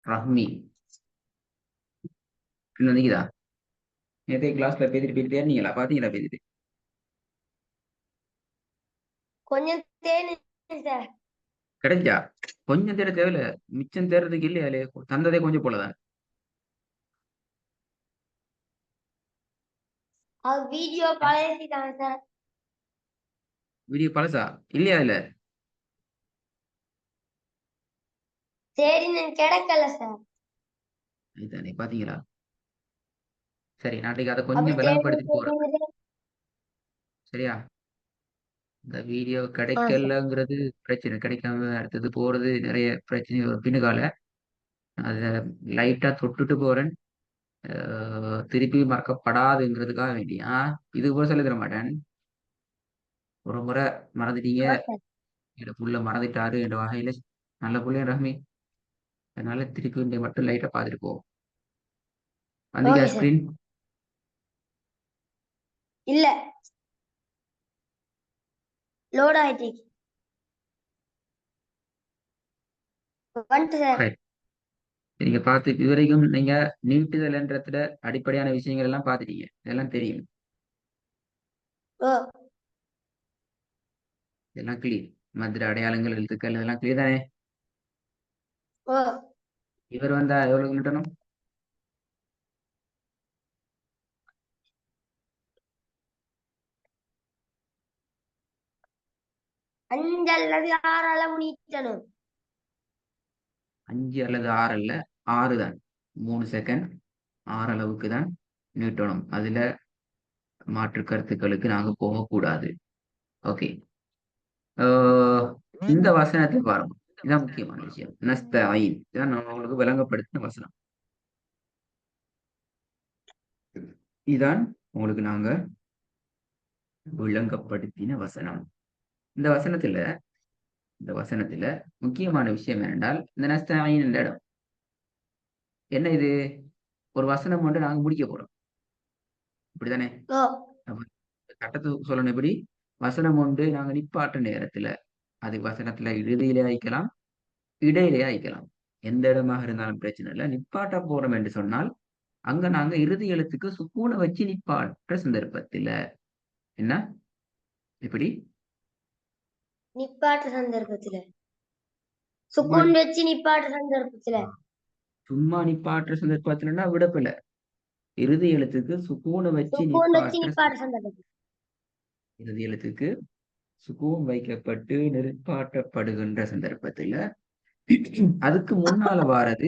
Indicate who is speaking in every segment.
Speaker 1: ரஹ்மி இன்னும் நிக்குதா? நேற்று கிளாஸ்ல பேசிட்டு போயிட்டு நீங்களா பாத்தீங்களா பேசிட்டு?
Speaker 2: கொஞ்சம் தேனு சார்.
Speaker 1: கிடைச்சா கொஞ்சம் தேட தேவையில்ல, மிச்சம் தேடுறதுக்கு இல்லையா தந்ததே கொஞ்சம் போலதான்.
Speaker 2: அது வீடியோ பழையசிட்டாங்க சார்.
Speaker 1: வீடியோ பழசா இல்லையா அதுல?
Speaker 2: சரி நான் கிடைக்கல சார்.
Speaker 1: இதுதானே பாத்தீங்களா? சரி, நாளைக்கு அதை
Speaker 2: அப்படி
Speaker 1: கொஞ்சம்
Speaker 2: தேடி
Speaker 1: விளங்கப்படுத்திட்டு போறேன்.
Speaker 2: தேடி-
Speaker 1: சரியா? இந்த வீடியோ
Speaker 2: ஆ சார்.
Speaker 1: கிடைக்கலங்கிறது பிரச்சனை, கிடைக்காம அடுத்தது போறது நிறைய பிரச்சனை வரும் பின்னுக்கால. அதை லைட்டா தொட்டுட்டு போறேன். திருப்பி மறக்கப்படாதுங்கிறதுக்காக வேண்டியா இது கூட சொல்லி தர மாட்டேன். ஒரு முறை மறந்துட்டீங்க,
Speaker 2: ஆ சார்.
Speaker 1: என் புள்ள மறந்துட்டாரு என்ற வகையில நல்ல புள்ளைய ரஹ்மி. அதனால திருப்பி இங்க மட்டும் லைட்டா பார்த்துட்டு போவோம். வந்தீங்க
Speaker 2: ஓகே சார்.
Speaker 1: ஸ்கிரீன்?
Speaker 2: இல்ல, லோட் ஆயிட்டு வந்துட்டு சார்.
Speaker 1: நீங்க பார்த்து இதுவரைக்கும் நீங்க நீட்டுதல்ன்றதுல அடிப்படையான விஷயங்கள் எல்லாம் பார்த்துட்டீங்க, இதெல்லாம் தெரியும்,
Speaker 2: ஓ
Speaker 1: இதெல்லாம் கிளியர். மதுரை அடையாளங்கள் எழுத்துக்கள் இதெல்லாம் கிளியர் தானே?
Speaker 2: ஓ
Speaker 1: இவர் வந்தா எவ்வளவு நீட்டணும்?
Speaker 2: அஞ்சு அல்லது ஆறு அளவு நீட்டணும்.
Speaker 1: 5 அல்லது 6 அல்ல, 6 தான். 3 செகண்ட் 6 அளவுக்கு தான் நீட்டணும். அதுல மாற்று கருத்துக்களுக்கு நாங்க போகக்கூடாது. ஓகே. இந்த வசனத்தை பாருங்க, இதான் முக்கியமான விஷயம். நஸ்தஈன் இதான் நான் உங்களுக்கு விளங்கப்படுத்தின வசனம். இதான் உங்களுக்கு நாங்க விளங்கப்படுத்தின வசனம். இந்த வசனத்துல இந்த வசனத்துல முக்கியமான விஷயம் என்னென்றால், இந்த நஸ்தஈன் என்ற இடம் என்ன இது? ஒரு வசனம் ஒன்று நாங்க முடிக்க போறோம், இப்படித்தானே?
Speaker 2: ஓ
Speaker 1: அப்ப சட்டத்தை சொல்லணும் எப்படி? வசனம் ஒன்று நாங்க நிப்பாட்ட நேரத்துல அது வசனத்துல இறுதியிலே அழைக்கலாம், இடையிலே அழைக்கலாம். எந்த இடமாக இருந்தாலும் பிரச்சனை இல்லை. நிப்பாட்ட போறோம் என்று சொன்னால் அங்க நாங்க இறுதி எழுத்துக்கு சுக்கூனை வச்சு நிப்பாற்ற சந்தர்ப்பத்துல என்ன இப்படி
Speaker 2: நிப்பாட்டு சந்தர்ப்பத்துல
Speaker 1: சும்மா
Speaker 2: சுக்குன் வச்சு நிப்பாட்டு சந்தர்ப்பத்துல
Speaker 1: சும்மா நிப்பாற்ற சந்தர்ப்பத்துலன்னா விடப்பில்லை. இறுதி எழுத்துக்கு சுக்கூனை வச்சு
Speaker 2: சுக்குன் வச்சு
Speaker 1: நிப்பாற்ற
Speaker 2: நிப்பாட்டு சந்தர்ப்பத்துல.
Speaker 1: இறுதி எழுத்துக்கு சுக்கூன் வைக்கப்பட்டு நிற்பாட்டப்படுகின்ற சந்தர்ப்பத்துல அதுக்கு முன்னால வாரது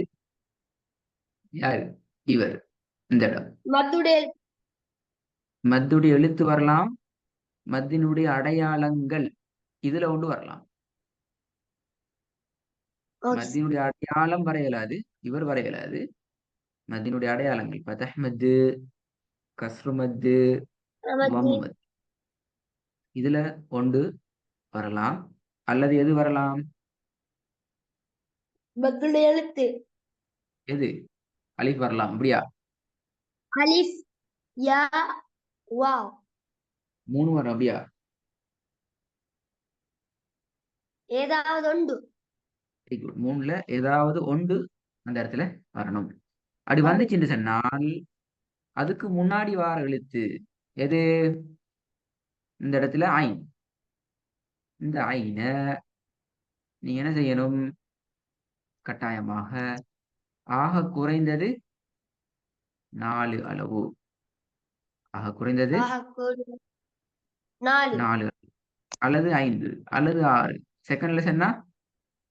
Speaker 1: யாரு? இவர். இந்த இடம்
Speaker 2: மத்துடைய
Speaker 1: மத்துடைய எழுத்து வரலாம், மத்தினுடைய அடையாளங்கள் இதுல ஒன்று வரலாம்.
Speaker 2: Okay sir.
Speaker 1: மத்தினுடைய அடையாளம் வரையலாது, இவர் வரையலாது. மத்தினுடைய அடையாளங்கள் பதஹ் மத்து, கஸ்ரு மத்து,
Speaker 2: மத்தி
Speaker 1: வம்மு மத்து, இதுல ஒன்று வரலாம். அல்லது எது வரலாம்?
Speaker 2: மத்துடைய எழுத்து
Speaker 1: எது? அலிஃப் வரலாம், அப்படியா?
Speaker 2: அலிஃப் யா வாவ்
Speaker 1: 3 வரும், அப்படியா?
Speaker 2: ஏதாவது உண்டு.
Speaker 1: Very good. 3ல ஏதாவது ஒன்று அந்த இடத்துல வரணும். அப்படி
Speaker 2: வரும்.
Speaker 1: வந்துச்சுன்னு சொன்னால் அதுக்கு முன்னாடி வார எழுத்து எது? இந்த இடத்துல ஐன். இந்த ஐன நீங்க என்ன செய்யணும்? கட்டாயமாக ஆக குறைந்தது 4 அளவு. ஆக குறைந்தது
Speaker 2: ஆஹா, கோடி. 4
Speaker 1: 4 அல்லது 5 அல்லது 6 செகண்ட்ல சொன்னா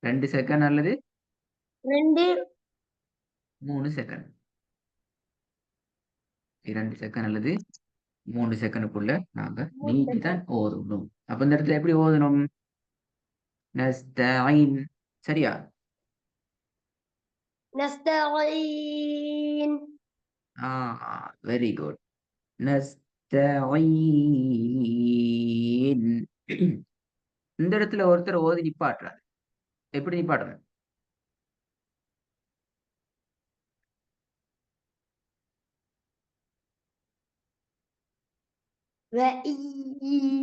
Speaker 1: 2 செகண்ட் அல்லது
Speaker 2: 2
Speaker 1: 3 செகண்ட். 2 செகண்ட் அல்லது 3 செகண்டுக்குள்ள நாங்க நீட்டி தான் ஓதணும். அப்ப இந்த இடத்துல எப்படி ஓதணும்? நஸ்தஈன். சரியா?
Speaker 2: نستعين.
Speaker 1: Very good. நஸ்தஈன். இந்த இடத்துல ஒருத்தர் ஓதி நிப்பாட்டுறாரு. எப்படி நிப்பாட்டுறாரு?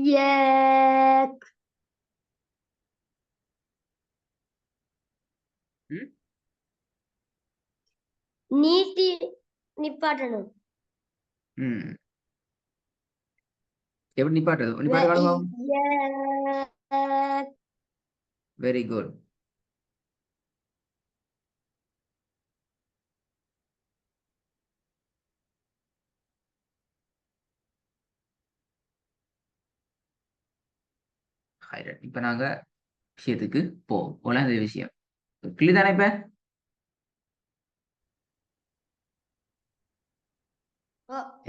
Speaker 2: وإياك.
Speaker 1: ம்?
Speaker 2: நீட்டி நிப்பாட்டணும்.
Speaker 1: ம் எப்படி நிப்பாட்டுறது? நிப்பாட்டு காணுமா?
Speaker 2: وإياك
Speaker 1: வெரி குட். இப்ப நாங்க விஷயத்துக்கு போலாம். இந்த விஷயம் கிளிதானே இப்ப?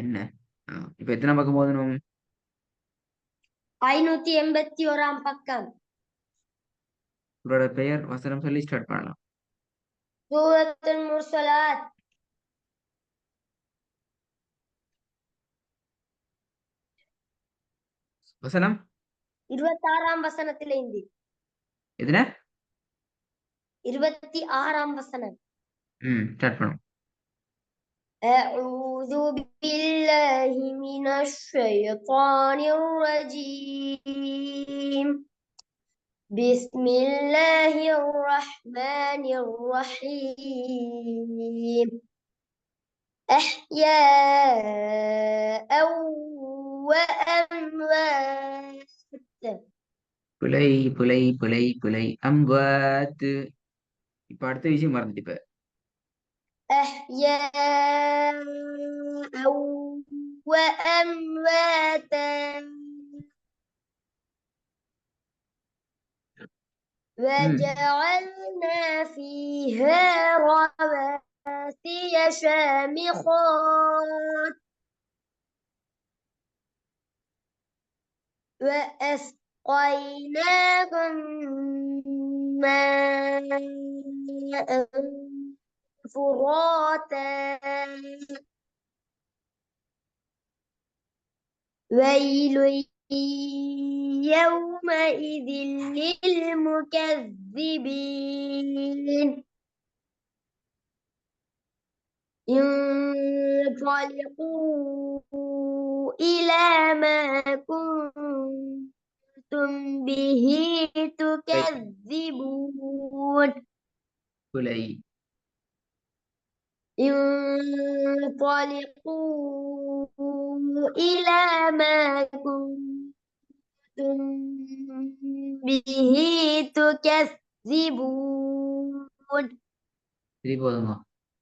Speaker 1: என்ன இப்ப எத்தனை பக்கம் போதணும்?
Speaker 2: 581 பக்கம்.
Speaker 1: உங்களோட பெயர் வசனம் சொல்லி ஸ்டார்ட் பண்ணலாம்.
Speaker 2: சூரத்துல் முர்சலாத்.
Speaker 1: வசனம்
Speaker 2: 26 வசனத்திலிருந்து
Speaker 1: எதுனா
Speaker 2: 26 வசனம்.
Speaker 1: ஸ்டார்ட் பண்ணும்.
Speaker 2: أعوذ بالله من الشيطان الرجيم. بسم الله الرحمن الرحيم. أحياء وأموات.
Speaker 1: பிழை பிழை பிழை பிழை அம்பாத்து. இப்ப அடுத்த விஷயம் மறந்துட்டு இப்ப
Speaker 2: أحياء وأمواتا. وجعلنا فيها رواسي شامخات وأسقيناكم ماء فراتا. ويل يومئذ للمكذبين. انطلقوا إلى ما كنتم به تكذبون.
Speaker 1: பிழை
Speaker 2: انطلقوا إلى ما كنتم به تكذبون.
Speaker 1: சரி போதுங்க.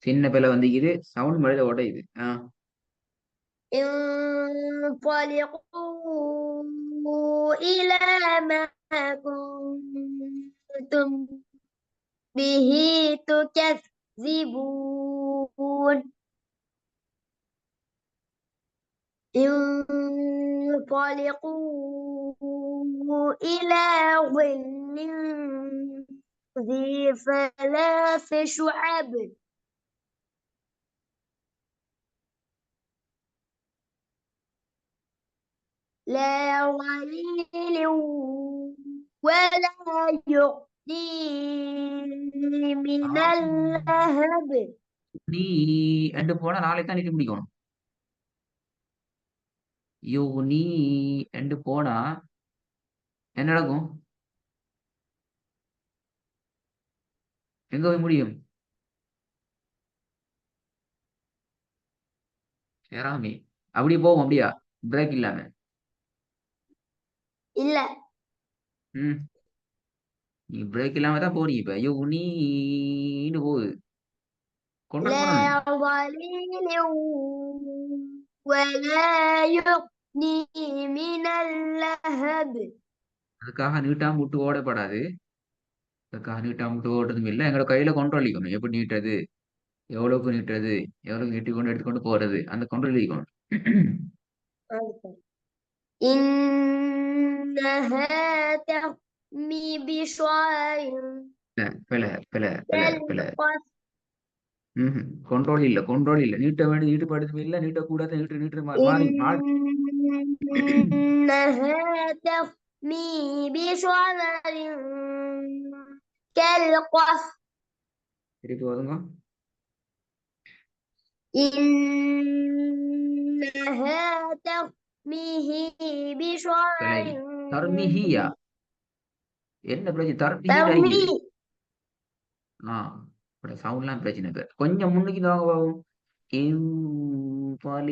Speaker 1: சின்ன பிள்ளை வந்திக்குது, சவுண்ட் மழையில உடையுது.
Speaker 2: انطلقوا إلى ما كنتم به تكذبون. انطلقوا إلى ظل ذي 3 شعب. لا ظليل ولا يغني من اللهب.
Speaker 1: நீ ரெண்டு போனா நாளைக்கு தான் நீட்டி முடிக்கணும். நீ ரெண்டு போனா என்ன நடக்கும்? எங்க போய் முடியும்? சேராமி அப்படி போவோம். அப்படியா? பிரேக் இல்லாம?
Speaker 2: இல்ல,
Speaker 1: ம் நீங்க பிரேக் இல்லாம தான் போறீங்க. இப்ப நீன்னு போகுது. கொண்டு போனோம்.
Speaker 2: لا ظليل ولا يغني من اللهب.
Speaker 1: அதுக்காக நீட்டாம விட்டு ஓடப்படாது. அதுக்காக நீட்டாம விட்டு ஓடுறதும் இல்லை. எங்களோட கையில கண்ட்ரோல் இருக்கணும். எப்படி நீட்டுறது, எவ்வளவுக்கு நீட்டுறது, எவ்வளவு நீட்டி கொண்டு எடுத்துக்கொண்டு போறது, அந்த கண்ட்ரோல் இருக்கணும்.
Speaker 2: إنها ترمي بشرر
Speaker 1: பிழை பிழை பிழை பிழை.
Speaker 2: كالقصر.
Speaker 1: கண்ட்ரோல் இல்ல, கண்ட்ரோல் இல்ல. நீட்ட வேண்டிய நீட்டுப்படுத்தும் இல்ல, நீட்டக்கூடாது. நீட்டு மாறி மாறி.
Speaker 2: إنها ترمي بشرر كالقصر.
Speaker 1: திருப்பி வருங்க.
Speaker 2: إنها ترميه
Speaker 1: பிழை.
Speaker 2: بشرر.
Speaker 1: தர்மிஹியா என்ன பிரச்சனை? தர்மிஹி
Speaker 2: ترمي
Speaker 1: அடிக்குது. ஆ சவுண்ட்லாம் பிரச்சனை இல்லை. கொஞ்சம் முன்னுக்கு வாங்க பாவோம். انطلقوا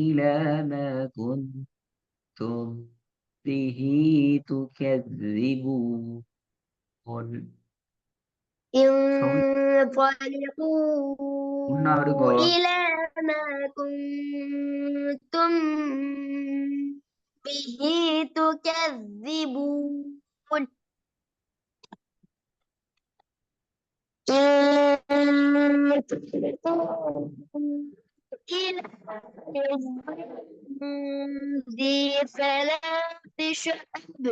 Speaker 1: إلى ما كنتم به تكذبون. சவுண்ட் முன்னா
Speaker 2: انطلقوا
Speaker 1: விடுங்கோ.
Speaker 2: إلى ما كنتم به تكذبون انطلقوا إلى ذي ثلاث شعب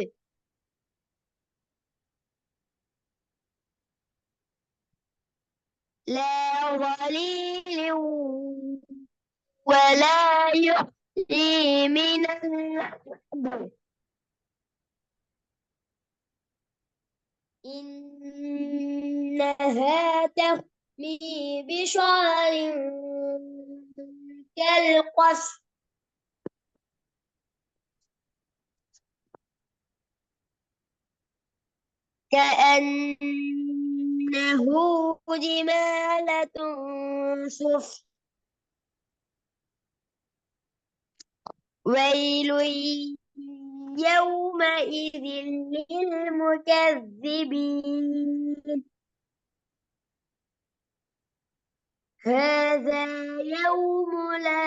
Speaker 2: لا ظليل ولا يؤذي من اللهب إنها ترمي بشرر كالقصر كأنه جمالة صفر ويل يومئذ للمكذبين هذا يوم لا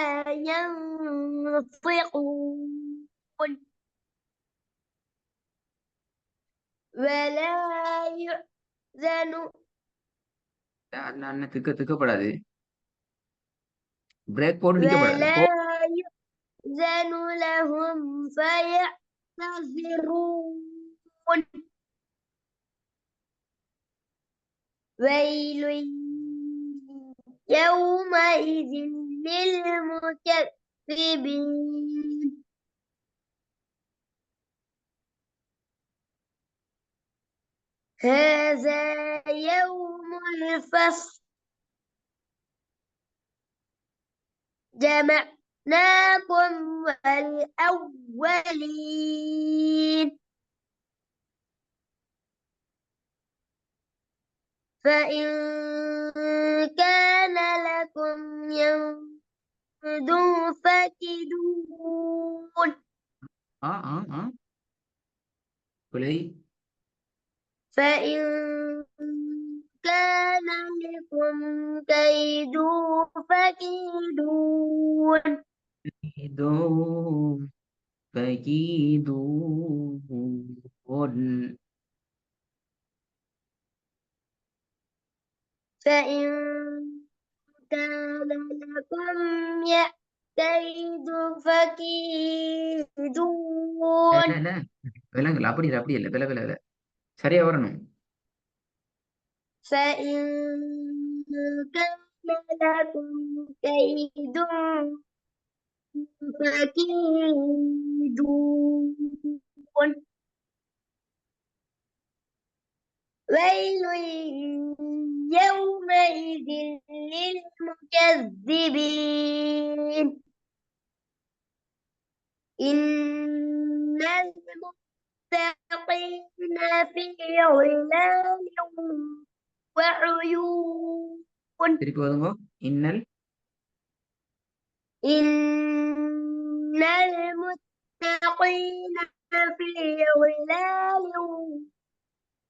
Speaker 2: ينطقون ولا يؤذن
Speaker 1: அண்ணன் திக்கப்படாது. பிரேக் போட்டு நிக்கப்படாது.
Speaker 2: ولا يؤذن لهم فيعتذرون ويل يومئذ للمكذبين هذا يوم الفصل جمعناكم والأولين فإن كان لكم ينفد فكدون
Speaker 1: பிழை.
Speaker 2: فإن كان لكم كيد فكيدون
Speaker 1: இதோ فكيدون.
Speaker 2: فإن كان لكم كيد فكيدون
Speaker 1: இல்ல விலங்குல அப்படி இல்லை, அப்படி இல்லை, வில சரியா வரணும்.
Speaker 2: فإن كان لكم كيد فكيدون ويل يومئذ للمكذبين إن المتقين في ظلال وعيون
Speaker 1: திருப்பி வருங்க. இன்னல்
Speaker 2: إن المتقين في ظلال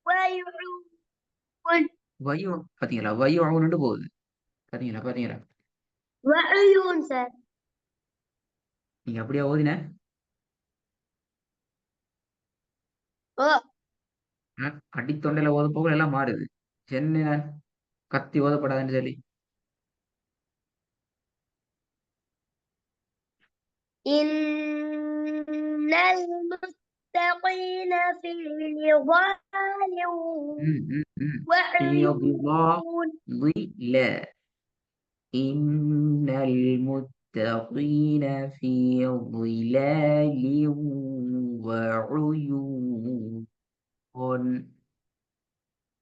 Speaker 2: وعيون
Speaker 1: வயு பாத்தீங்களா? வயு அவனுட்டு போகுது. பாத்தீங்களா?
Speaker 2: وعيون சார்
Speaker 1: நீங்க அப்படியே ஓதின
Speaker 2: ஓ
Speaker 1: அடித்தொண்டையில ஓத போக எல்லாம் மாறுது. சென்னை கத்தி ஓதப்படாதுன்னு சொல்லி
Speaker 2: إن المتقين في ظلال
Speaker 1: في
Speaker 2: وعيون
Speaker 1: ظلال. إن المتقين في ظلال وعيون.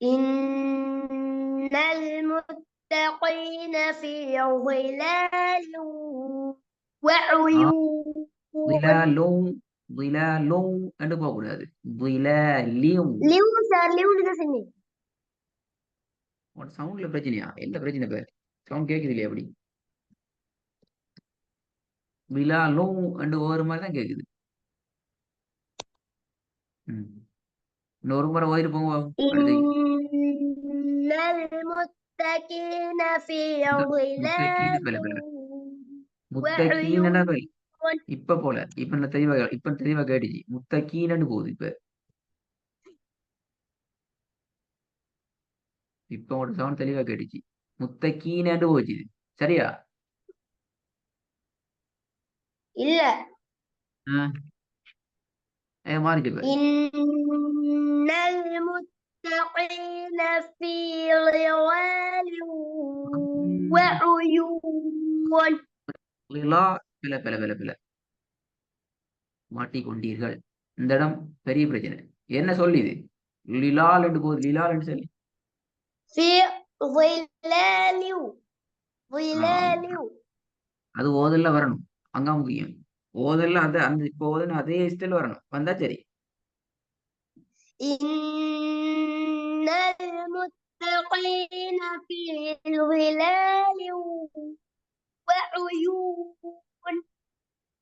Speaker 2: إن المتقين في ظلال وعيون
Speaker 1: ظلال என்று போகக்கூடாது. ظلال
Speaker 2: லியூன் சார் லியூன் தான் சொன்னீங்க
Speaker 1: உன் சவுண்ட்ல பிரச்சனையா? என்ன பிரச்சனை பேர்? சவுண்ட் கேக்குது இல்லையா? அப்படி விழாலும் அண்டு ஒவ்வொரு மாதிரி தான் கேக்குது. ம். இன்னொரு முறை ஓதிட்டு போங்க பாப்போம். அடுத்து
Speaker 2: إن المتقين في
Speaker 1: முத்தக்கீன்னு
Speaker 2: ظلال
Speaker 1: பேல முத்தக்கீன்னு
Speaker 2: وعيون
Speaker 1: இப்ப போல இப்ப நான் தெளிவா கேட்டுச்சு. முத்தக்கீன்னு போகுது இப்ப. இப்ப உங்களோட சவுண்ட் தெளிவா கேட்டுச்சு. முத்தக்கீன்னு போச்சு. சரியா?
Speaker 2: இல்ல
Speaker 1: மாறிட்டு இப்ப.
Speaker 2: إن المتقين في ظلال وعيون
Speaker 1: லா பில பில பில பில மாட்டிக்கொண்டீர்கள். இந்த இடம் பெரிய பிரச்சனை. என்ன சொல்லி இது? லிலால் என்று போகுது. லிலால் என்று சொல்லி
Speaker 2: في ظلال
Speaker 1: ஆம்.
Speaker 2: ظلال
Speaker 1: அது ஓதல்ல வரணும். அங்க முக்கியம். ஓதல்ல அந்த அந்த இப்போ ஓதுன அதே ஸ்டைல் வரணும். வந்தா சரி.
Speaker 2: إن المتقين في ظلال وعيون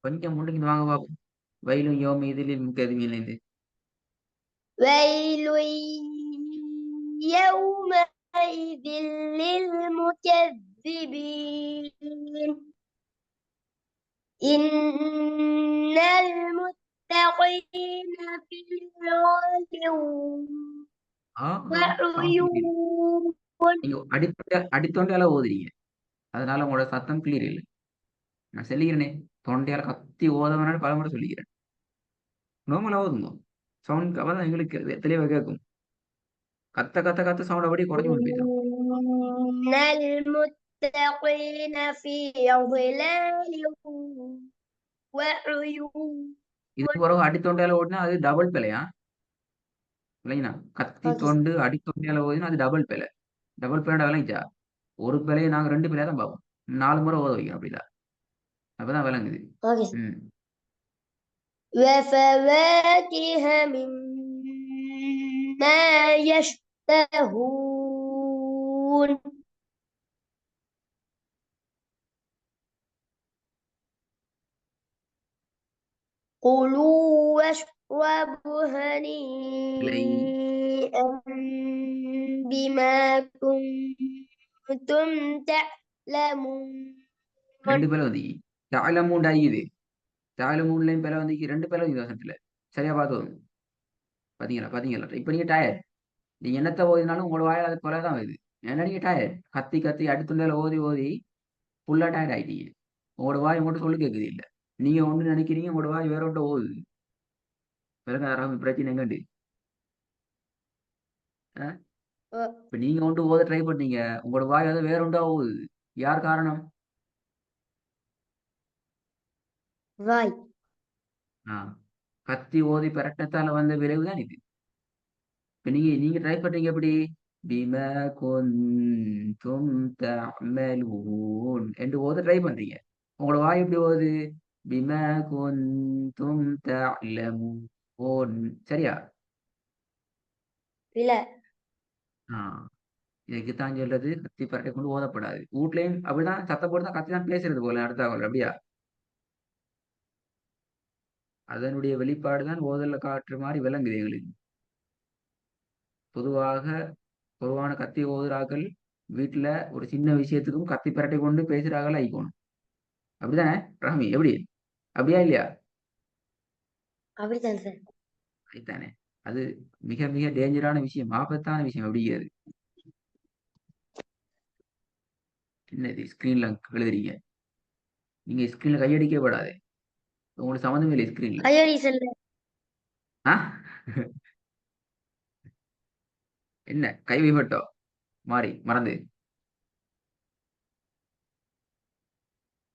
Speaker 1: கொஞ்சம் முன்னுக்கு வாங்க பாப்போம். வயலும் யோம இதில் முக்கதுமில்லைந்து.
Speaker 2: ويل يومئذ للمكذبين إن المتقين في ظلال وعيون
Speaker 1: நீங்க அடித்தொண்டையால ஓதுறீங்க. அதனால உங்களோட சத்தம் கிளியர் இல்லை. நான் சொல்லிக்கிறேனே, தொண்டையால கத்தி ஓத வேணாலும் பலமுறை சொல்லிக்கிறேன். நார்மலா ஓதுங்க. சவுண்ட் அப்பதான் எங்களுக்கு தெளிவா கேட்கும். கத்த கத்த கத்த சவுண்ட் அப்படியே குறைஞ்சு கொண்டு போயிடும்.
Speaker 2: إن المتقين في ظلال وعيون
Speaker 1: இது பிறகு அடித்தொண்டையால ஓடினா அது டபுள் பிழையா? இல்லைங்களா? கத்தி
Speaker 2: Okay, sir.
Speaker 1: தொண்டு அடித்தொண்டையால ஓதினா அது டபுள் பிழை. டபுள் பிழைண்டா விளங்கிச்சா? ஒரு பிழையை நாங்க 2 பிழையா தான் பார்ப்போம். 4 முறை ஓத வைக்கணும் அப்படிதான். அப்பதான் விளங்குது.
Speaker 2: Okay, sir.
Speaker 1: ம்.
Speaker 2: وفواكه مما يشتهون كلوا واشربوا
Speaker 1: இல்லை.
Speaker 2: هنيئا بما كنتم تعلمون
Speaker 1: 2 பிழை வந்து தாளமுண்டு ஐயுது. தாளமுண்டையும் பிழை வந்து 2 பிழை வந்து வசனத்துல. சரியா பார்த்து ஓதுங்க. பாத்தீங்களா? இப்ப நீங்க டயர். நீங்க என்னத்த ஓதினாலும் உங்களோட வாயில அது கொலை தான் வருது. ஏன்னா நீங்க டயர். கத்தி கத்தி அடித்துண்டையில ஓதி ஓதி ஃபுல்லா டயர்ட் ஆயிட்டீங்க. உங்களோட வாய் உங்கள்கிட்ட சொல்லு கேட்குது இல்ல. நீங்க ஒண்ணு நினைக்கிறீங்க, உங்களோட வாய் வேற ஒன்றை ஓதுது. விளங்காத பிரச்சனை எங்கண்டு? இப்ப நீங்க ஒன்று ஓத ட்ரை பண்ணீங்க, உங்களோட வாய் வந்து வேற ஒன்றா ஓதுது. யார் காரணம்?
Speaker 2: வாய்
Speaker 1: ஆ, கத்தி ஓதி பிரட்டத்தால வந்த விளைவுதான் இது. இப்ப நீங்க நீங்க ட்ரை பண்றீங்க எப்படி? பிம குந்தும் தஅமலூன் என்று ஓத ட்ரை பண்றீங்க. உங்களோட வாய் எப்படி ஓதுது? பிம குந்தும் தஅலமூன். சரியா?
Speaker 2: இல்ல
Speaker 1: ஆ, இதுக்குத்தான் சொல்றது கத்தி பரட்டை கொண்டு ஓதப்படாது. வீட்லயும் அப்படிதான் சத்தம் போட்டு தான் கத்தி தான் பேசுறது போல அடுத்தவங்க. அப்படியா? அதனுடைய வெளிப்பாடு தான் ஓதல்ல காட்டுற மாதிரி விளங்குது எங்களுக்கு. பொதுவாக பொதுவான கத்தி ஓதுறாக்கள் வீட்டுல ஒரு சின்ன விஷயத்துக்கும் கத்தி பரட்டை கொண்டு பேசுறாங்களா ஆயிக்கணும். அப்படிதானே ரஹமி? எப்படி? அப்படியா இல்லையா?
Speaker 2: அப்படித்தான் சார்
Speaker 1: அப்படித்தானே. அது மிக மிக டேஞ்சரான விஷயம், ஆபத்தான விஷயம். அப்படிங்கிறது என்னது ஸ்கிரீன்ல எழுதுறீங்க? நீங்க ஸ்கிரீன்ல கையடிக்கவே படாது. உங்களுக்கு சம்மந்தமே இல்லை ஸ்கிரீன்ல.
Speaker 2: ஐயோடி சொல்ல
Speaker 1: ஆ என்ன கை வைப்பட்டோ மாறி மறந்து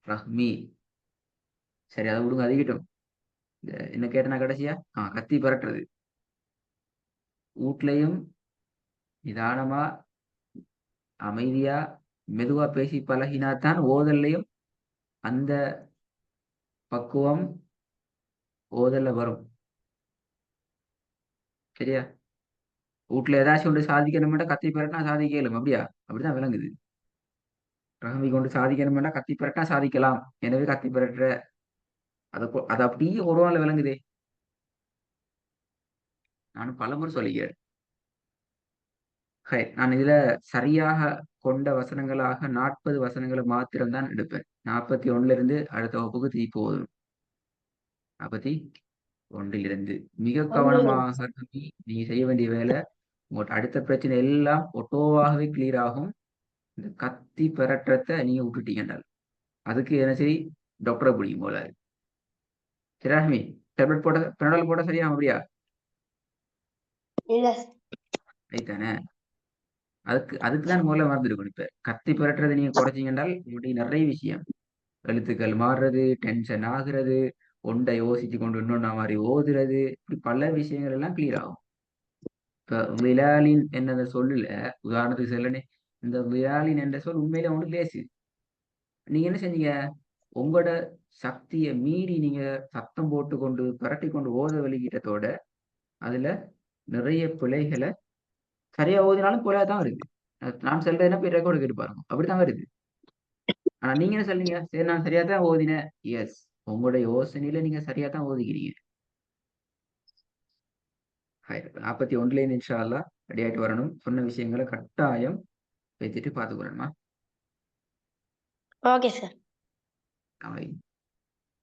Speaker 1: ரஹ்மி. சரி, அதை விடுங்க, அதிகட்டும். என்ன கேட்டனா கடைசியா? கத்தி பரட்டுறது. வீட்லயும் நிதானமா அமைதியா மெதுவா பேசி பழகினாதான் ஓதல்லையும் அந்த பக்குவம் ஓதல்ல வரும். சரியா? வீட்டுல ஏதாச்சும் ஒன்று சாதிக்கணும்னா கத்தி பெறட்டா சாதிக்க இயலும் அப்படியா? அப்படிதான் விளங்குது. ரஹமி கொண்டு சாதிக்கணும்னா கத்தி பெறட்டா சாதிக்கலாம். எனவே கத்தி பெறற்ற அது அப்படியே ஒரு நாள் விளங்குதே. நானும் பலமுறை சொல்லிக்கிறேன். நான் இதுல சரியாக கொண்ட வசனங்களாக 40 வசனங்களை மாத்திரம்தான் எடுப்பேன். 41 இருந்து அடுத்த வகுப்புக்கு தீ போதும். 41 மிக
Speaker 2: ஒன்றிலிருந்து.
Speaker 1: கவனமாக நீ செய்ய வேண்டிய வேலை. உங்களோட அடுத்த பிரச்சனை எல்லாம் ஒட்டோவாகவே கிளியர் ஆகும். இந்த கத்தி பெரட்டத்தை நீங்க விட்டுட்டீங்கன்றால் அதுக்கு என்ன சரி டாக்டரை பிடிக்கும் போல. சரி ராஷ்மி, டேப்லெட் போட பெனடால் போட சரியா அப்படியா?
Speaker 2: இல்ல
Speaker 1: ரைத்தானே. அதுக்கு தான் முதல்ல மறந்துருக்கணும். இப்ப கத்தி பெரட்டுறதை நீங்க குறைச்சிங்கன்றால் இப்படி நிறைய விஷயம், எழுத்துக்கள் மாறுறது, டென்ஷன் ஆகுறது, ஒன்றை யோசிச்சு கொண்டு இன்னொன்னா மாதிரி ஓதுறது, இப்படி பல விஷயங்கள் எல்லாம் கிளியர் ஆகும். இப்ப விலாலின் என்னத சொல்லல, உதாரணத்துக்கு சொல்லனே, இந்த விலாலின் என்ற சொல் உண்மையில ஒன்று லேசு. நீங்க என்ன செஞ்சீங்க? உங்களோட சக்தியை மீறி நீங்க சத்தம் போட்டு கொண்டு பிரட்டி கொண்டு ஓத வெளியிட்டதோட அதுல நிறைய பிழைகளை சரியா ஓதினாலும் பிழையா தான் வருது. நான் சொல்றதுன்னா போய் ரெக்கார்டு கேட்டு பாருங்க, அப்படித்தான் வருது. ஆனா நீங்க என்ன சொல்றீங்க? சரி நான் சரியா தான் ஓதினேன். எஸ், உங்களுடைய யோசனையில நீங்க சரியா தான் ஓதிக்கிறீங்க. 41 இன்ஷா அல்லாஹ் ரெடி ஆயிட்டு வரணும். சொன்ன விஷயங்களை கட்டாயம் வச்சுட்டு பார்த்துக்கிறேன்மா.
Speaker 2: Okay sir.
Speaker 1: அவை